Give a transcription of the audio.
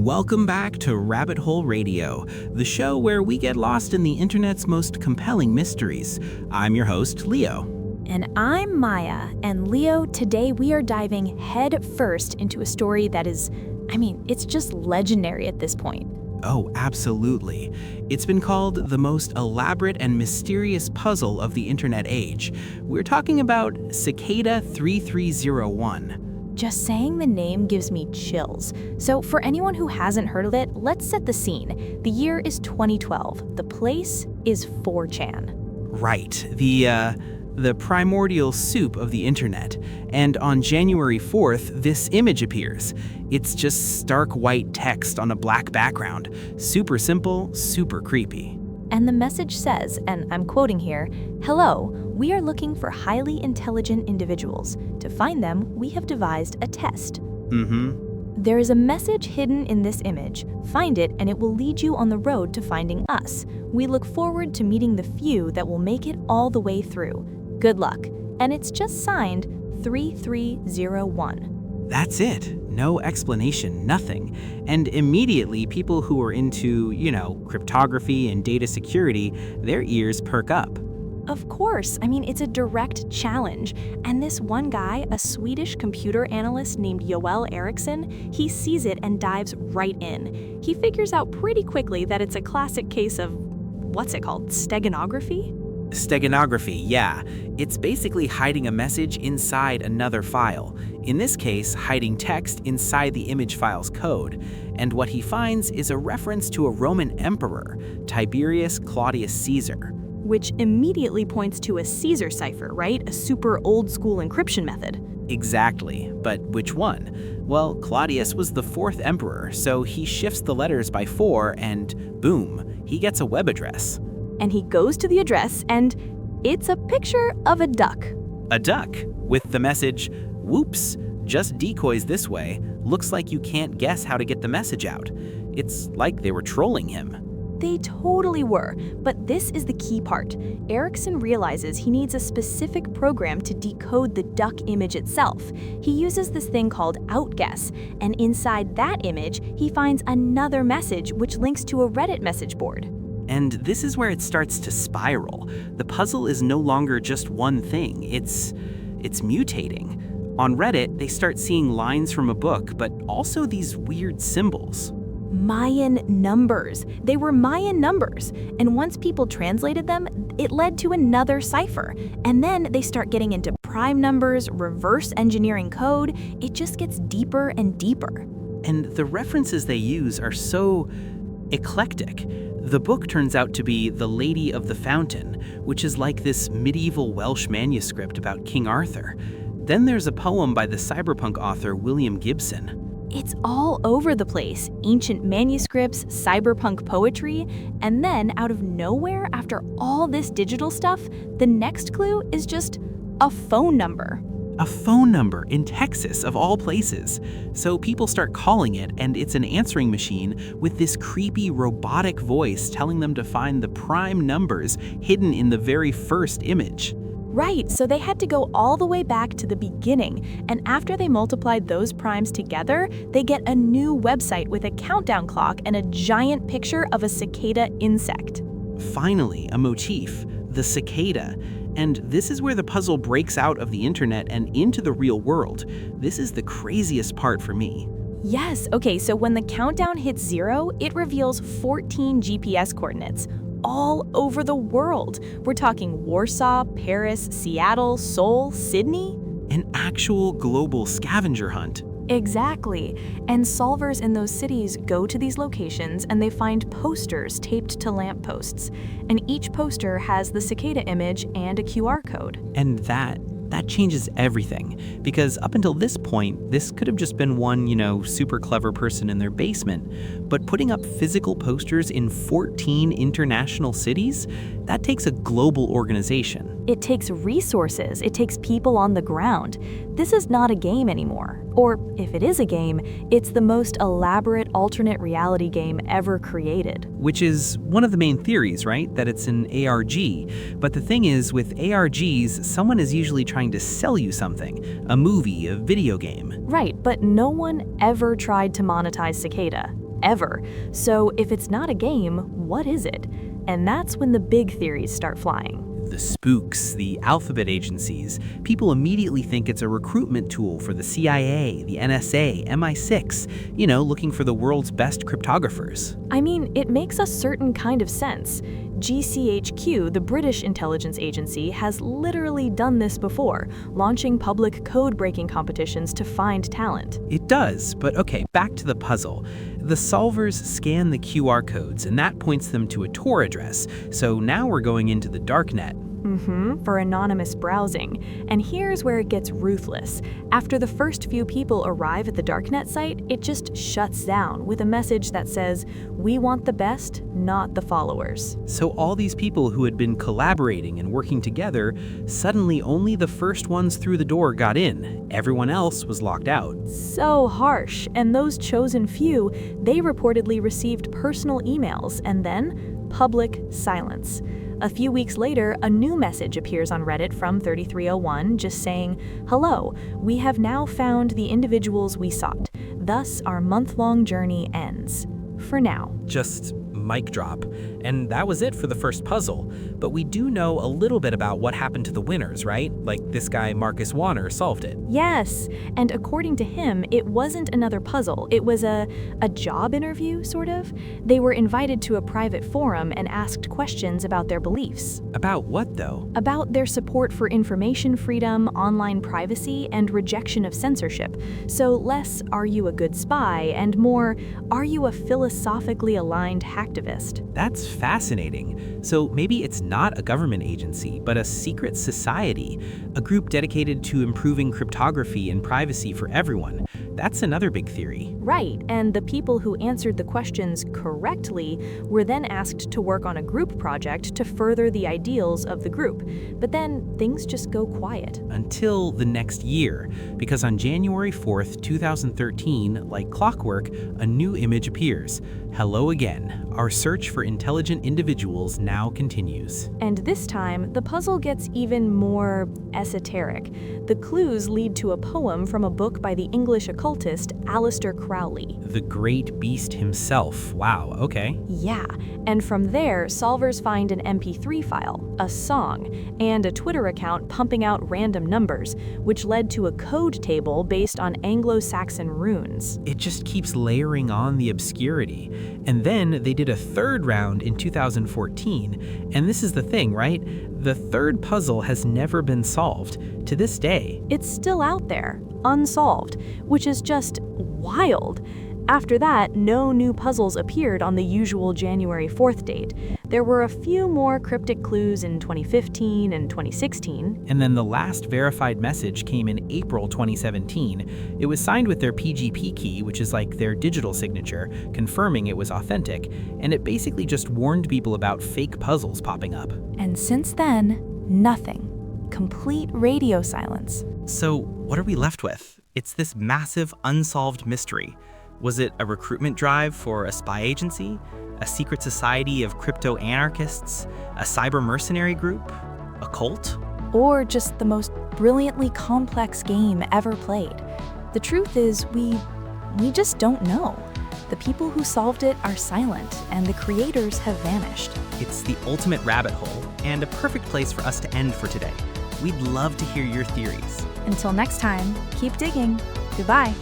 Welcome back to Rabbit Hole Radio, the show where we get lost in the internet's most compelling mysteries. I'm your host, Leo. And I'm Maya. And Leo, today we are diving head first into a story that is, it's just legendary at this point. Oh, absolutely. It's been called the most elaborate and mysterious puzzle of the internet age. We're talking about Cicada 3301. Just saying the name gives me chills. So for anyone who hasn't heard of it, let's set the scene. The year is 2012. The place is 4chan. Right. The primordial soup of the internet. And on January 4th, this image appears. It's just stark white text on a black background. Super simple, super creepy. And the message says, and I'm quoting here, "Hello, we are looking for highly intelligent individuals. To find them, we have devised a test." There is a message hidden in this image. Find it and it will lead you on the road to finding us. We look forward to meeting the few that will make it all the way through. Good luck. And it's just signed 3301. That's it. No explanation, nothing. And immediately, people who are into, cryptography and data security, their ears perk up. Of course. It's a direct challenge. And this one guy, a Swedish computer analyst named Joel Eriksson, he sees it and dives right in. He figures out pretty quickly that it's a classic case of, steganography? Steganography, yeah. It's basically hiding a message inside another file. In this case, hiding text inside the image file's code. And what he finds is a reference to a Roman emperor, Tiberius Claudius Caesar. Which immediately points to a Caesar cipher, right? A super old-school encryption method. Exactly. But which one? Well, Claudius was the fourth emperor, so he shifts the letters by 4 and boom, he gets a web address. And he goes to the address and it's a picture of a duck. A duck with the message, "Whoops, just decoys this way. Looks like you can't guess how to get the message out." It's like they were trolling him. They totally were, but this is the key part. Eriksson realizes he needs a specific program to decode the duck image itself. He uses this thing called outguess, and inside that image, he finds another message which links to a Reddit message board. And this is where it starts to spiral. The puzzle is no longer just one thing, it's mutating. On Reddit, they start seeing lines from a book, but also these weird symbols. Mayan numbers. They were Mayan numbers. And once people translated them, it led to another cipher. And then they start getting into prime numbers, reverse engineering code. It just gets deeper and deeper. And the references they use are so eclectic. The book turns out to be The Lady of the Fountain, which is like this medieval Welsh manuscript about King Arthur. Then there's a poem by the cyberpunk author William Gibson. It's all over the place. Ancient manuscripts, cyberpunk poetry, and then out of nowhere, after all this digital stuff, the next clue is just a phone number. A phone number in Texas, of all places. So people start calling it, and it's an answering machine with this creepy robotic voice telling them to find the prime numbers hidden in the very first image. Right, so they had to go all the way back to the beginning, and after they multiplied those primes together, they get a new website with a countdown clock and a giant picture of a cicada insect. Finally, a motif, the cicada. And this is where the puzzle breaks out of the internet and into the real world. This is the craziest part for me. Yes, okay, so when the countdown hits 0, it reveals 14 GPS coordinates, all over the world. We're talking Warsaw, Paris, Seattle, Seoul, Sydney. An actual global scavenger hunt. Exactly. And solvers in those cities go to these locations and they find posters taped to lampposts. And each poster has the cicada image and a QR code. And that changes everything. Because up until this point, this could have just been one, super clever person in their basement. But putting up physical posters in 14 international cities, that takes a global organization. It takes resources. It takes people on the ground. This is not a game anymore. Or if it is a game, it's the most elaborate alternate reality game ever created. Which is one of the main theories, right? That it's an ARG. But the thing is, with ARGs, someone is usually trying to sell you something. A movie, a video game. Right, but no one ever tried to monetize Cicada. ever. So if it's not a game, what is it? And that's when the big theories start flying. The spooks, the alphabet agencies, people immediately think it's a recruitment tool for the CIA, the NSA, MI6, looking for the world's best cryptographers. I mean, it makes a certain kind of sense. GCHQ, the British intelligence agency, has literally done this before, launching public code-breaking competitions to find talent. It does, but okay, back to the puzzle. The solvers scan the QR codes, and that points them to a Tor address, so now we're going into the darknet. For anonymous browsing. And here's where it gets ruthless. After the first few people arrive at the darknet site, it just shuts down with a message that says, "We want the best, not the followers." So all these people who had been collaborating and working together, suddenly only the first ones through the door got in. Everyone else was locked out. So harsh. And those chosen few, they reportedly received personal emails and then public silence. A few weeks later, a new message appears on Reddit from 3301 just saying, "Hello, we have now found the individuals we sought. Thus, our month-long journey ends. For now." Just mic drop. And that was it for the first puzzle. But we do know a little bit about what happened to the winners, right? Like this guy, Marcus Warner, solved it. Yes, and according to him, it wasn't another puzzle. It was a job interview, sort of. They were invited to a private forum and asked questions about their beliefs. About what, though? About their support for information freedom, online privacy, and rejection of censorship. So less, are you a good spy, and more, are you a philosophically aligned hacktivist? That's fascinating. So maybe it's not a government agency, but a secret society, a group dedicated to improving cryptography and privacy for everyone. That's another big theory. Right, and the people who answered the questions correctly were then asked to work on a group project to further the ideals of the group. But then things just go quiet. Until the next year, because on January 4th, 2013, like clockwork, a new image appears. Hello again. Our search for intelligent individuals now continues. And this time, the puzzle gets even more esoteric. The clues lead to a poem from a book by the English occultist Aleister Crowley. The great beast himself. Wow, okay. Yeah, and from there, solvers find an MP3 file, a song, and a Twitter account pumping out random numbers, which led to a code table based on Anglo-Saxon runes. It just keeps layering on the obscurity. And then they did a third round in 2014. And this is the thing, right? The third puzzle has never been solved to this day. It's still out there, unsolved, which is just wild. After that, no new puzzles appeared on the usual January 4th date. There were a few more cryptic clues in 2015 and 2016. And then the last verified message came in April 2017. It was signed with their PGP key, which is like their digital signature, confirming it was authentic. And it basically just warned people about fake puzzles popping up. And since then, nothing. Complete radio silence. So what are we left with? It's this massive unsolved mystery. Was it a recruitment drive for a spy agency? A secret society of crypto-anarchists? A cyber mercenary group? A cult? Or just the most brilliantly complex game ever played? The truth is, we just don't know. The people who solved it are silent, and the creators have vanished. It's the ultimate rabbit hole, and a perfect place for us to end for today. We'd love to hear your theories. Until next time, keep digging. Goodbye.